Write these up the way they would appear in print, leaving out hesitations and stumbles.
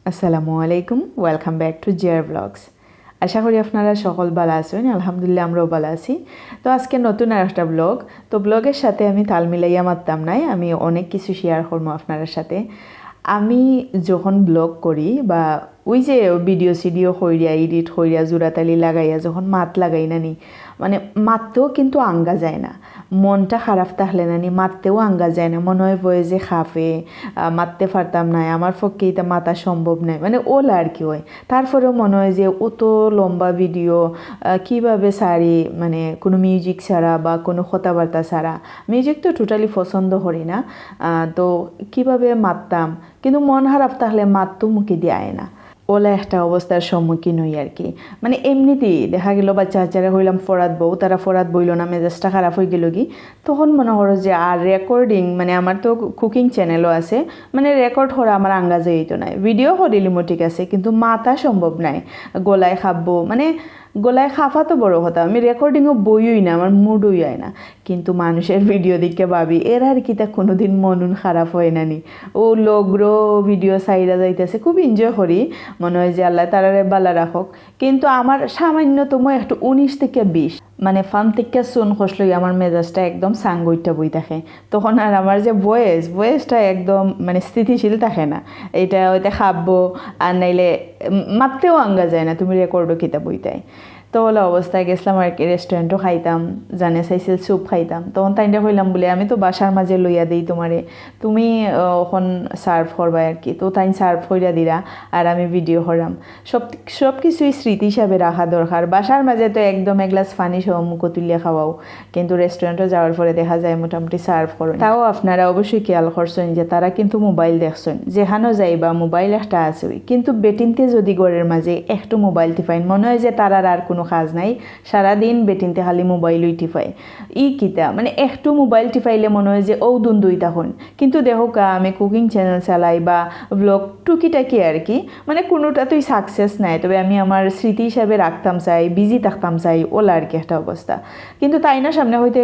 আসসালামু আলাইকুম, welcome back to জিয়ার ব্লগস। আশা করি আপনারা সকল ভালো আছেন। আলহামদুলিল্লাহ আমরাও ভালো আছি। তো আজকে নতুন আর একটা ব্লগ। তো ব্লগের সাথে আমি তাল মিলাইয়া মারতাম নাই, আমি অনেক কিছু শেয়ার করবো আপনার সাথে। আমি যখন ব্লগ করি বা ওই যে ভিডিও সিডিও হইয়া এডিট হইয়া জোড়াতালি লাগাইয়া যখন মাত লাগাই নানি, মানে মারতেও কিন্তু আঙ্গা যায় না। মনটা খারাপ থাকলে নানি মারতেও আঙ্গা যায় না, মনে হয় বয়ে যে খাফে মারতে পারতাম না, আমার পক্ষে এটা মাতা সম্ভব নয়, মানে ওলা আর কি হয়। তারপরেও মনে হয় যে অত লম্বা ভিডিও কিভাবে সারি, মানে কোনো মিউজিক ছাড়া বা কোনো কথাবার্তা ছাড়া। মিউজিক তো টোটালি পছন্দ করি না, তো কিভাবে মারতাম, কিন্তু মন খারাপ থাকলে মারতো মুখে দেয় না। ওলা একটা অবস্থার সম্মুখীন হই আর কি। মানে এমনিতেই দেখা গেল বাচ্চা বাচ্চারা হইলাম ফরাত বউ, তারা ফরাত বইল না, মেজাজটা খারাপ হয়ে গেল কি, তখন মনে করো যে আর রেকর্ডিং, মানে আমার তো কুকিং চ্যানেলও আছে, মানে রেকর্ড করা আমার আঙ্গাজে হইতো নাই। ভিডিও করিলিমো ঠিক আছে, কিন্তু মাথা সম্ভব নাই, গলায় খাবো, মানে গলায় খাফা তো বড় কথা, আমি রেকর্ডিংও বইই না, আমার মুডই হয় না। কিন্তু মানুষের ভিডিও দিকে ভাবি এর আর কি তা কোনোদিন মনুন খারাপ হয় না নি। ও লোকরও ভিডিও সাইডা যাইতেছে, খুব এনজয় করি, মনে হয় যে আল্লাহ তারারে বালা রাখক। কিন্তু আমার সামান্যতম একটু 19 থেকে 20, মানে ফার্ম থেকে চুন খসলই আমার মেজাজটা একদম সাঙ্গইটা বই থাকে। তখন আর আমার যে বয়েসটা একদম মানে স্থিতিশীল থাকে না। এটা হয়তো খাবো আর নাইলে মারতেও আঙ্গা যায় না, তুমি রেকর্ডও কিতা বইতাই। তো হলো অবস্থায় গেছিলাম আর কি, রেস্টুরেন্টও খাইতাম, জানে চাইছিল স্যুপ খাইতাম। তখন তাইটা কইলাম বলে আমি তো বাসার মাঝে লইয়া দিই তোমারে, তুমি ওখন সার্ভ করবা আর কি। তো তাই সার্ভ কইরা দিরা আর আমি ভিডিও করাম। সব কিছুই স্মৃতি হিসাবে রাখা দরকার। বাসার মাঝে তো একদম এক গ্লাস পানি সহ মুখো তুলিয়া খাওয়াও, কিন্তু রেস্টুরেন্টে যাওয়ার পরে দেখা যায় মোটামুটি সার্ভ করেন। তাও আপনারা অবশ্যই খেয়াল করছেন যে তারা কিন্তু মোবাইল দেখছেন, যেখানেও যাইবা মোবাইল একটা আছে, কিন্তু বেটিনতে যদি ঘরের মাঝে একটু মোবাইল টিপাইন, মনে হয় যে তারার আর কোনো কাজ নাই, সারাদিন বেটিনতে খালি মোবাইলই টিপায়। কিতা মানে একটু মোবাইল টিপাইলে মনে হয় যে ও দুই তখন। কিন্তু দেখো আমি কুকিং চ্যানেল চালাই বা ব্লগ টুকিটাকি আর কি, মানে কোনোটাতেই সাকসেস নাই, তবে আমি আমার স্মৃতি হিসাবে রাখতাম চাই, বিজি থাকতাম চাই, ওলা আর কি একটা অবস্থা। কিন্তু তাই না সামনে হইতে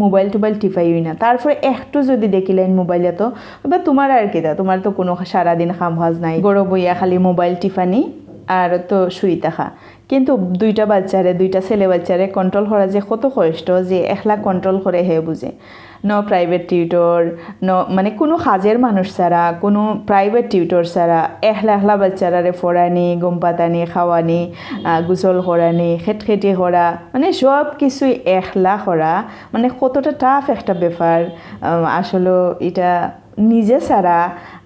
মোবাইল টোবাইল টিপাইই না। তারপরে একটু যদি দেখিলেন মোবাইলে, তো এবার তোমার আর কি, তোমার তো কোনো সারাদিন কাম কাজ নাই, গড় বইয়া খালি মোবাইল টিফানি আর তো শুই থাকা। কিন্তু দুইটা ছেলে বাচ্চারে কন্ট্রোল করা যে কত কষ্ট, যে একলা কন্ট্রোল করে হে বুঝে। প্রাইভেট টিউটর, মানে কোনো কাজের মানুষ ছাড়া, কোনো প্রাইভেট টিউটর ছাড়া একলা বাচ্চারারে পড়ানি, গম পাতানি, খাওয়ানি, গোসল করানি, খেটখেটি করা, মানে সব কিছুই একলা করা, মানে কতটা টাফ একটা ব্যাপার। আসলে এটা নিজে ছাড়া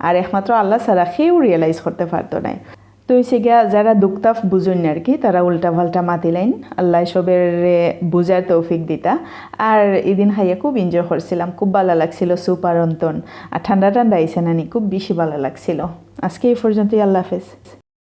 আর একমাত্র আল্লাহ ছাড়া কেউ রিয়েলাইজ করতে পারতো না। তো হয়েছে গিয়া যারা দুঃখতাফ বুঝুন আর কি, তারা উল্টা পাল্টা মাতিলাইন, আল্লাহ সবের বুঝার তৌফিক দিতা। আর এদিন খাইয়া খুব এনজয় করছিলাম, খুব ভালো লাগছিল, সুপার অন্তন। আর ঠান্ডা আইসে নানি, খুব বেশি ভালো লাগছিল। আজকে এই পর্যন্তই, আল্লাহ হাফেজ।